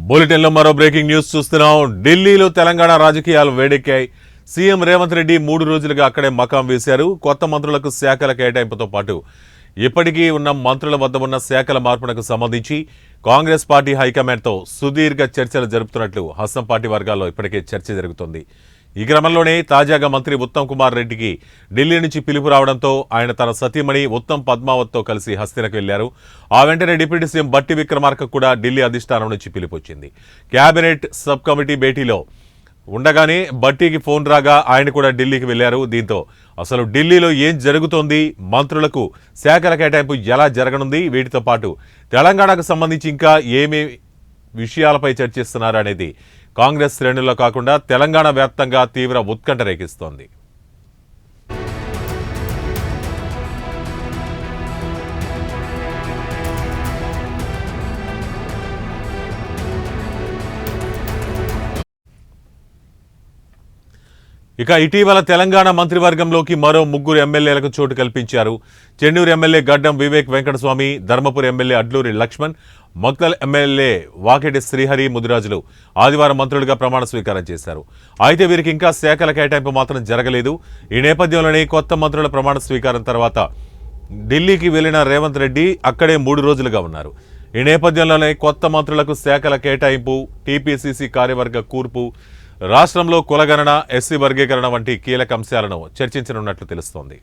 బులెటిన్లో మరో breaking news చూస్తున్నాం. ఢిల్లీలో తెలంగాణ రాజకీయాలు వేడెక్కాయి. సీఎం రేవంత్ రెడ్డి 3 రోజులుగా అక్కడే మకాం వేశారు. కొత్త మంత్రులకు శాఖల కేటాయింపుతో పాటు ఇప్పటికీ ఉన్న మంత్రుల వద్ద ఉన్న శాఖల మార్పునకు సంబంధించి కాంగ్రెస్ పార్టీ హైకమాండ్తో సుదీర్ఘ చర్చలు జరుపుతున్నట్లు హస్తం పార్టీ వర్గాల్లో ఇప్పటికే చర్చ జరుగుతోంది. ఈ క్రమంలోనే తాజాగా మంత్రి ఉత్తమ్ కుమార్ రెడ్డికి ఢిల్లీ నుంచి పిలుపు రావడంతో ఆయన తన సతీమణి ఉత్తమ్ పద్మావత్తో కలిసి హస్తినకు వెళ్లారు. ఆ వెంటనే డిప్యూటీ సీఎం బట్టి విక్రమార్క కూడా ఢిల్లీ అధిష్టానం నుంచి పిలుపు వచ్చింది. కేబినెట్ సబ్ కమిటీ భేటీలో ఉండగానే బట్టికి ఫోన్ రాగా ఆయన కూడా ఢిల్లీకి వెళ్లారు. దీంతో అసలు ఢిల్లీలో ఏం జరుగుతోంది, మంత్రులకు శాఖల కేటాయింపు ఎలా జరగనుంది, వీటితో పాటు తెలంగాణకు సంబంధించి ఇంకా ఏమేమి విషయాలపై చర్చిస్తున్నారు అనేది కాంగ్రెస్ శ్రేణుల్లో కాకుండా తెలంగాణ వ్యాప్తంగా తీవ్ర ఉత్కంఠ రేకిస్తోంది. ఇక ఇటీవల తెలంగాణ మంత్రివర్గంలోకి మరో 3 ఎమ్మెల్యేలకు చోటు కల్పించారు. చెన్నూరు ఎమ్మెల్యే గడ్డం వివేక్ వెంకటస్వామి, ధర్మపురి ఎమ్మెల్యే అడ్లూరి లక్ష్మణ్, మక్తల్ ఎమ్మెల్యే వాకెటి శ్రీహరి ముదిరాజులు ఆదివారం మంత్రులుగా ప్రమాణ స్వీకారం చేశారు. అయితే వీరికి ఇంకా శాఖల కేటాయింపు మాత్రం జరగలేదు. ఈ నేపథ్యంలోనే కొత్త మంత్రుల ప్రమాణ స్వీకారం తర్వాత ఢిల్లీకి వెళ్లిన రేవంత్ రెడ్డి అక్కడే 3 రోజులుగా ఉన్నారు. ఈ నేపథ్యంలోనే కొత్త మంత్రులకు శాఖల కేటాయింపు, టీపీసీసీ కార్యవర్గ కూర్పు, రాష్ట్రంలో కులగణన, ఎస్సీ వర్గీకరణ వంటి కీలక అంశాలను చర్చించనున్నట్లు తెలుస్తోంది.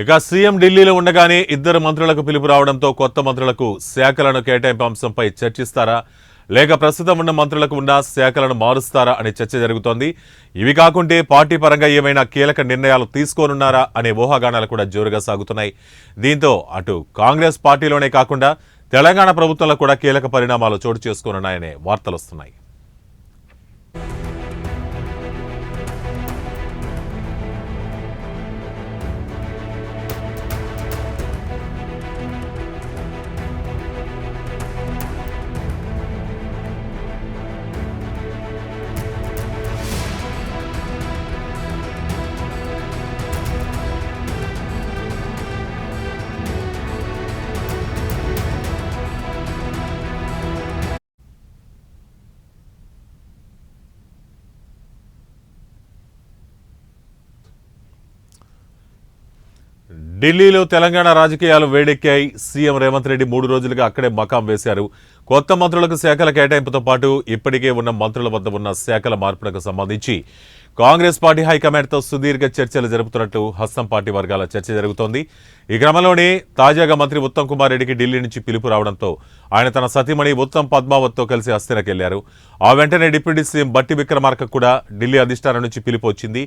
ఇక సీఎం ఢిల్లీలో ఉండగానే 2 మంత్రులకు పిలుపు రావడంతో కొత్త మంత్రులకు శాఖలను కేటాయింపు అంశంపై చర్చిస్తారా, లేక ప్రస్తుతం ఉన్న మంత్రులకు ఉన్న శాఖలను మారుస్తారా అనే చర్చ జరుగుతోంది. ఇవి కాకుంటే పార్టీ పరంగా ఏమైనా కీలక నిర్ణయాలు తీసుకోనున్నారా అనే ఊహాగానాలు కూడా జోరుగా సాగుతున్నాయి. దీంతో అటు కాంగ్రెస్ పార్టీలోనే కాకుండా తెలంగాణ ప్రభుత్వంలో కూడా కీలక పరిణామాలు చోటు చేసుకోనున్నాయనే వార్తలు వస్తున్నాయి. ఢిల్లీలో తెలంగాణ రాజకీయాలు వేడెక్కాయి. సీఎం రేవంత్ రెడ్డి 3 రోజులుగా అక్కడే మకాం వేశారు. కొత్త మంత్రులకు శాఖల కేటాయింపుతో పాటు ఇప్పటికే ఉన్న మంత్రుల వద్ద ఉన్న శాఖల మార్పులకు సంబంధించి కాంగ్రెస్ పార్టీ హైకమాండ్తో సుదీర్ఘ చర్చలు జరుపుతున్నట్టు హస్తం పార్టీ వర్గాల చర్చ జరుగుతోంది. ఈ క్రమంలోనే తాజాగా మంత్రి ఉత్తమ్ కుమార్ రెడ్డికి ఢిల్లీ నుంచి పిలుపు రావడంతో ఆయన తన సతీమణి ఉత్తమ్ పద్మావత్తో కలిసి హస్తినకు వెళ్లారు. ఆ వెంటనే డిప్యూటీ సీఎం బట్టి విక్రమార్క కూడా ఢిల్లీ అధిష్టానం నుంచి పిలుపు వచ్చింది.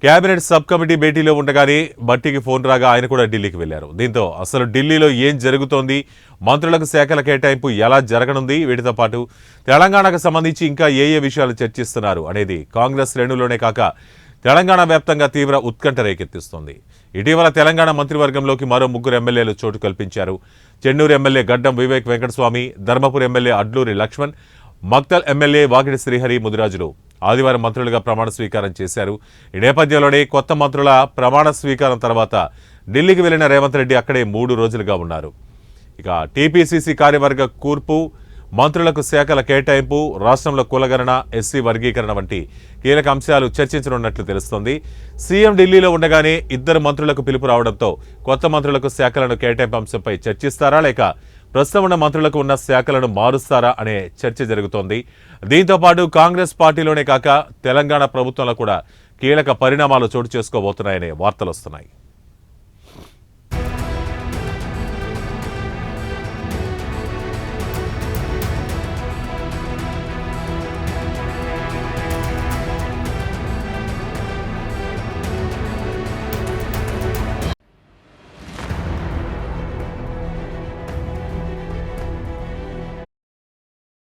కేబినెట్ సబ్ కమిటీ భేటీలో ఉండగానే బట్టికి ఫోన్ రాగా ఆయన కూడా ఢిల్లీకి వెళ్లారు. దీంతో అసలు ఢిల్లీలో ఏం జరుగుతోంది, మంత్రులకు శాఖల కేటాయింపు ఎలా జరగనుంది, వీటితో పాటు తెలంగాణకు సంబంధించి ఇంకా ఏ విషయాలు చర్చిస్తున్నారు అనేది కాంగ్రెస్ శ్రేణుల్లోనే కాక తెలంగాణ వ్యాప్తంగా తీవ్ర ఉత్కంఠ రేకెత్తిస్తోంది. ఇటీవల తెలంగాణ మంత్రివర్గంలోకి మరో 3 ఎమ్మెల్యేలు చోటు కల్పించారు. చెన్నూరు ఎమ్మెల్యే గడ్డం వివేక్ వెంకటస్వామి, ధర్మపురి ఎమ్మెల్యే అడ్లూరి లక్ష్మణ్, మక్తల్ ఎమ్మెల్యే వాకిటి శ్రీహరి ముదిరాజులు ఆదివారం మంత్రులుగా ప్రమాణ స్వీకారం చేశారు. ఈ నేపథ్యంలోనే కొత్త మంత్రుల ప్రమాణ స్వీకారం తర్వాత ఢిల్లీకి వెళ్లిన రేవంత్ రెడ్డి అక్కడే 3 రోజులుగా ఉన్నారు. ఇక టీపీసీసీ కార్యవర్గ కూర్పు, మంత్రులకు శాఖల కేటాయింపు, రాష్ట్రంలో కులగణన, ఎస్సీ వర్గీకరణ వంటి కీలక అంశాలు చర్చించనున్నట్లు తెలుస్తోంది. సీఎం ఢిల్లీలో ఉండగానే 2 మంత్రులకు పిలుపు రావడంతో కొత్త మంత్రులకు శాఖలను కేటాయింపు అంశంపై చర్చిస్తారా, లేక ప్రస్తుతం ఉన్న మంత్రులకు ఉన్న శాఖలను మారుస్తారా అనే చర్చ జరుగుతోంది. దీంతో పాటు కాంగ్రెస్ పార్టీలోనే కాక తెలంగాణ ప్రభుత్వంలో కూడా కీలక పరిణామాలు చోటు చేసుకోబోతున్నాయనే వార్తలు వస్తున్నాయి.